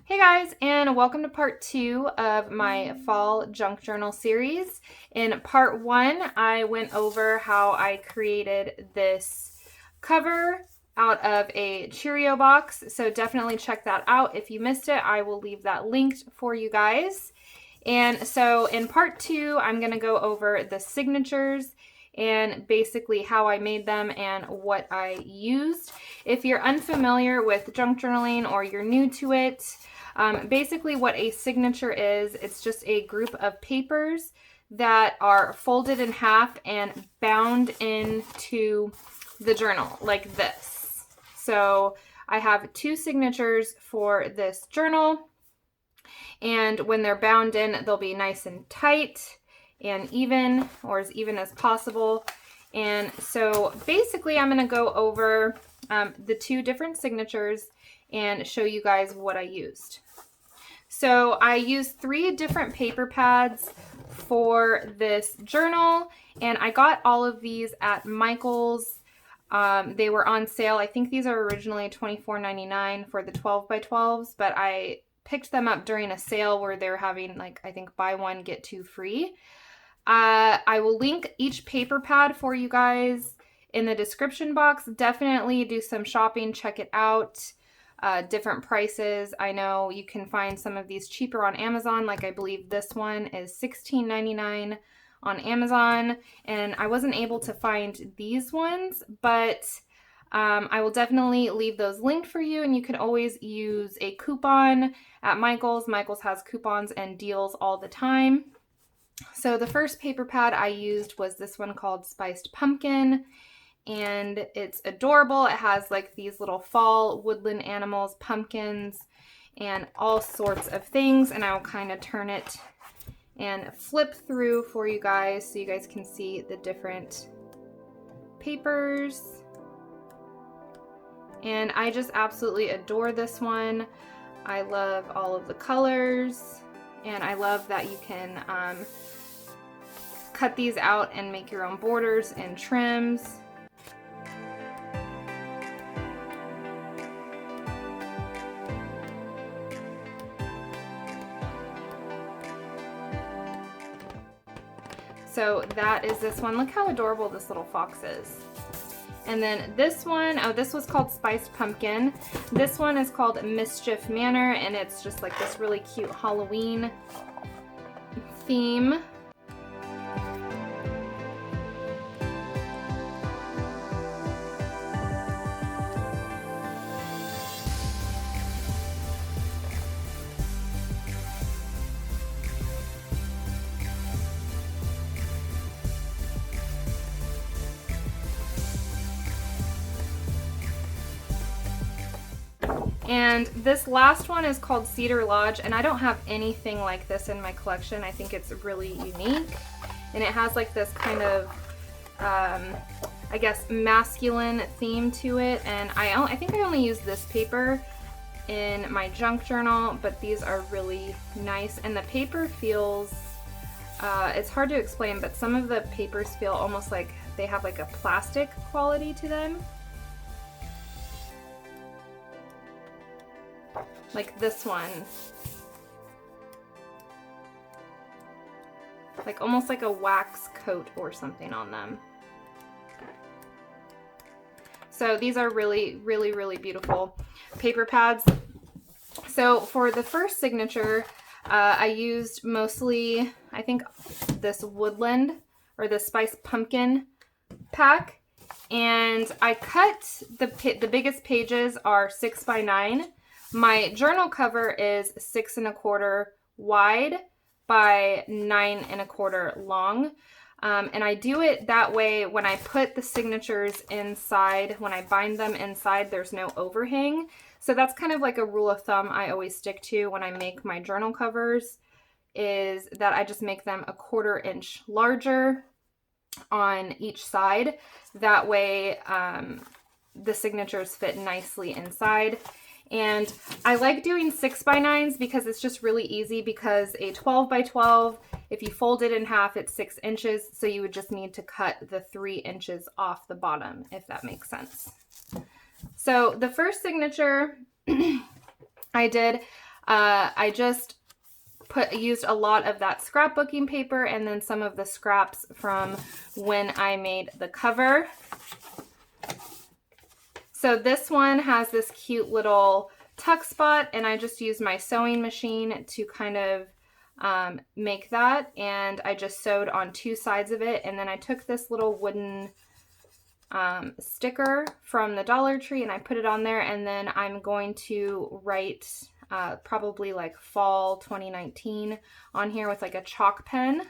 Hey guys, and welcome to part 2 of my fall junk journal series. In part 1, I went over how I created this cover out of a Cheerio box, so definitely check that out. If you missed it, I will leave that linked for you guys. And so in part 2, I'm going to go over the signatures and basically how I made them and what I used. If you're unfamiliar with junk journaling or you're new to it, basically what a signature is, it's just a group of papers that are folded in half and bound into the journal like this. So I have 2 signatures for this journal, and when they're bound in, they'll be nice and tight and even, or as even as possible. And so basically I'm going to go over the 2 different signatures and show you guys what I used. So I used 3 different paper pads for this journal, and I got all of these at Michael's. They were on sale. I think these are originally $24.99 for the 12x12s, but I picked them up during a sale where they're having, like, I think buy one get 2 free. I will link each paper pad for you guys in the description box. Definitely do some shopping, check it out. Different prices. I know you can find some of these cheaper on Amazon, like I believe this one is $16.99 on Amazon, and I wasn't able to find these ones, but I will definitely leave those linked for you, and you can always use a coupon at Michael's. Michael's has coupons and deals all the time. So the first paper pad I used was this one called Spiced Pumpkin, and it's adorable. It has like these little fall woodland animals, pumpkins, and all sorts of things, and I'll kind of turn it and flip through for you guys so you guys can see the different papers. And I just absolutely adore this one. I love all of the colors, and I love that you can cut these out and make your own borders and trims. So that is this one. Look how adorable this little fox is. And then this one, oh, this was called Spiced Pumpkin. This one is called MISCHIEF Manor, and it's just like this really cute Halloween theme. And this last one is called Cedar Lodge, and I don't have anything like this in my collection. I think it's really unique, and it has like this kind of, I guess, masculine theme to it. And I think I only use this paper in my junk journal, but these are really nice. And the paper feels, it's hard to explain, but some of the papers feel almost like they have like a plastic quality to them. Like this one. Like almost like a wax coat or something on them. So these are really, really, really beautiful paper pads. So for the first signature, I used mostly, I think, this woodland or the Spiced Pumpkin pack. And I cut the biggest pages are 6x9. My journal cover is 6 1/4 wide by 9 1/4 long. And I do it that way when I put the signatures inside, when I bind them inside, there's no overhang. So that's kind of like a rule of thumb I always stick to when I make my journal covers, is that I just make them 1/4 inch larger on each side. That way the signatures fit nicely inside. And I like doing 6x9s because it's just really easy, because a 12x12, if you fold it in half, it's 6 inches. So you would just need to cut the 3 inches off the bottom, if that makes sense. So the first signature I did, I just used a lot of that scrapbooking paper and then some of the scraps from when I made the cover. So this one has this cute little tuck spot, and I just used my sewing machine to kind of make that, and I just sewed on two sides of it, and then I took this little wooden sticker from the Dollar Tree and I put it on there, and then I'm going to write probably like fall 2019 on here with like a chalk pen.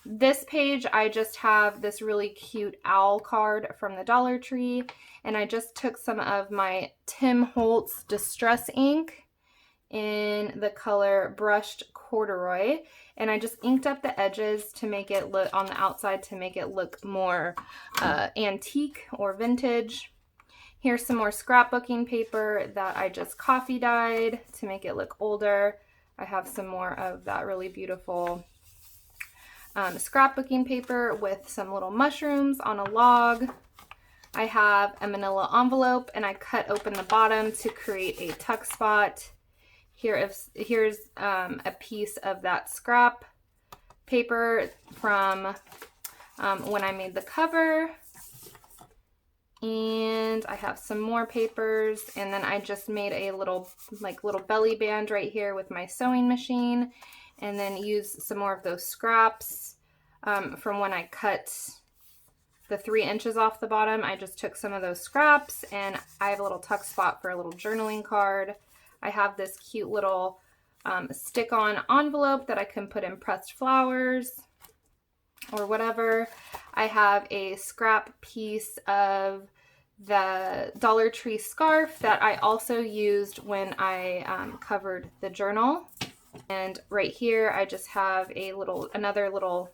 This page, I just have this really cute owl card from the Dollar Tree, and I just took some of my Tim Holtz Distress ink in the color Brushed Corduroy, and I just inked up the edges to make it look on the outside to make it look more antique or vintage. Here's some more scrapbooking paper that I just coffee dyed to make it look older. I have some more of that really beautiful scrapbooking paper with some little mushrooms on a log. I have a manila envelope, and I cut open the bottom to create a tuck spot. Here's a piece of that scrap paper from when I made the cover. And I have some more papers, and then I just made a little belly band right here with my sewing machine, and then use some more of those scraps from when I cut the 3 inches off the bottom. I just took some of those scraps, and I have a little tuck spot for a little journaling card. I have this cute little stick-on envelope that I can put in pressed flowers or whatever. I have a scrap piece of the Dollar Tree scarf that I also used when I covered the journal. And right here I just have another little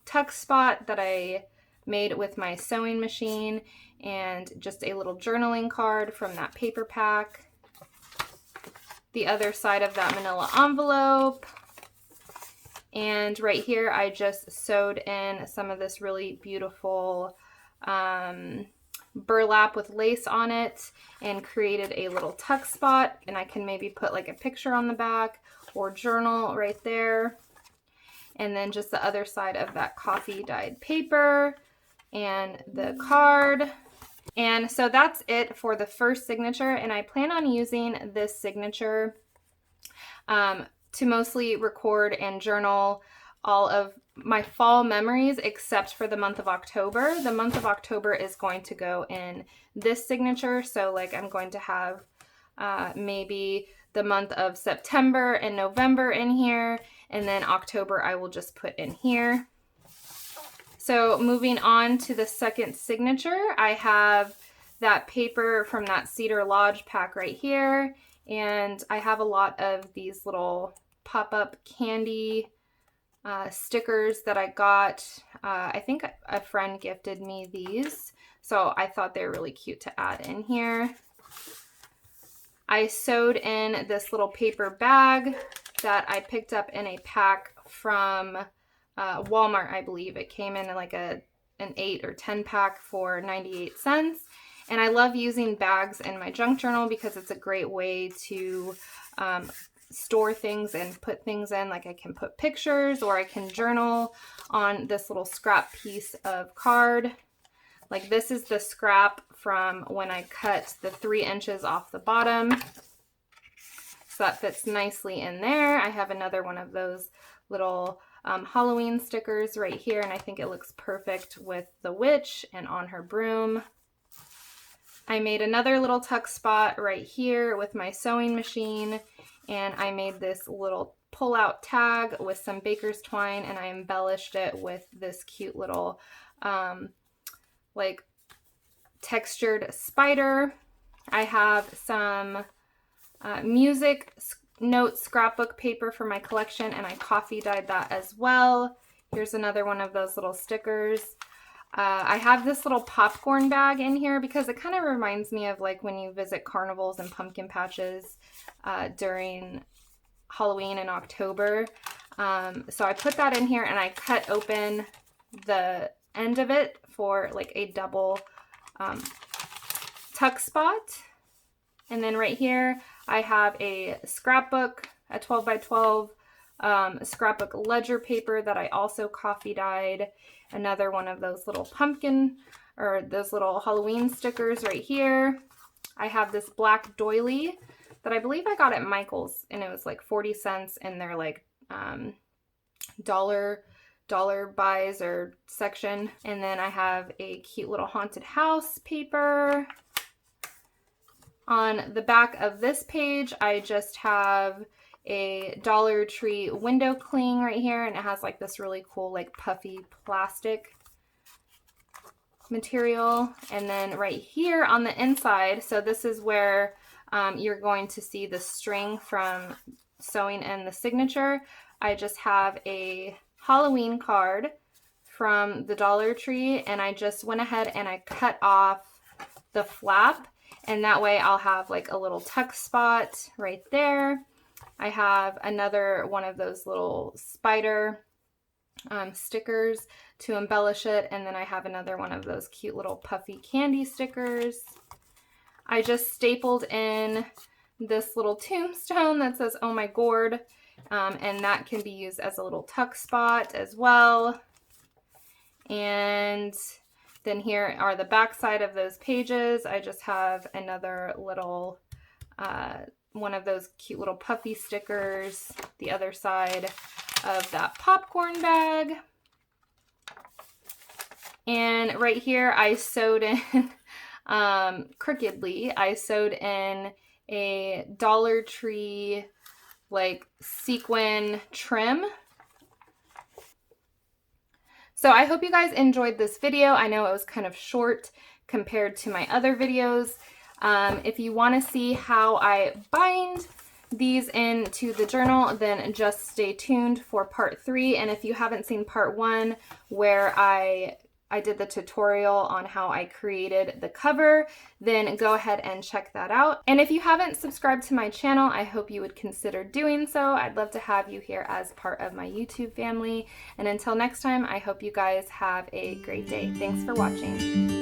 tuck spot that I made with my sewing machine, and just a little journaling card from that paper pack. The other side of that manila envelope. And right here I just sewed in some of this really beautiful burlap with lace on it and created a little tuck spot, and I can maybe put like a picture on the back or journal right there. And then just the other side of that coffee dyed paper and the card. And so that's it for the first signature, and I plan on using this signature to mostly record and journal all of my fall memories except for the month of October. The month of October is going to go in this signature, so like I'm going to have maybe the month of September and November in here, and then October I will just put in here. So moving on to the second signature, I have that paper from that Cedar Lodge pack right here, and I have a lot of these little pop-up candy stickers that I got. I think a friend gifted me these, so I thought they were really cute to add in here. I sewed in this little paper bag that I picked up in a pack from Walmart, I believe. It came in like an 8 or 10 pack for 98 cents. And I love using bags in my junk journal because it's a great way to store things and put things in. Like I can put pictures, or I can journal on this little scrap piece of card. Like this is the scrap from when I cut the 3 inches off the bottom. So that fits nicely in there. I have another one of those little Halloween stickers right here, and I think it looks perfect with the witch and on her broom. I made another little tuck spot right here with my sewing machine, and I made this little pull-out tag with some baker's twine, and I embellished it with this cute little like textured spider. I have some music note scrapbook paper for my collection, and I coffee dyed that as well. Here's another one of those little stickers. I have this little popcorn bag in here because it kind of reminds me of like when you visit carnivals and pumpkin patches during Halloween in October. So I put that in here, and I cut open the end of it for like a double tuck spot. And then right here, I have a scrapbook, a 12 by 12 scrapbook ledger paper that I also coffee dyed. Another one of those little pumpkin or those little Halloween stickers right here. I have this black doily that I believe I got at Michael's, and it was like 40 cents in their like dollar buys or section. And then I have a cute little haunted house paper. On the back of this page, I just have a Dollar Tree window cling right here, and it has like this really cool like puffy plastic material. And then right here on the inside, so this is where you're going to see the string from sewing in the signature. I just have a Halloween card from the Dollar Tree, and I just went ahead and I cut off the flap, and that way I'll have like a little tuck spot right there. I have another one of those little spider stickers to embellish it, and then I have another one of those cute little puffy candy stickers. I just stapled in this little tombstone that says "Oh my gourd," and that can be used as a little tuck spot as well. And then here are the back side of those pages. I just have another little one of those cute little puffy stickers, the other side of that popcorn bag. And right here I sewed in, crookedly, I sewed in a Dollar Tree like sequin trim. So I hope you guys enjoyed this video. I know it was kind of short compared to my other videos. If you want to see how I bind these into the journal, then just stay tuned for part 3. And if you haven't seen part 1, where I did the tutorial on how I created the cover, then go ahead and check that out. And if you haven't subscribed to my channel, I hope you would consider doing so. I'd love to have you here as part of my YouTube family. And until next time, I hope you guys have a great day. Thanks for watching.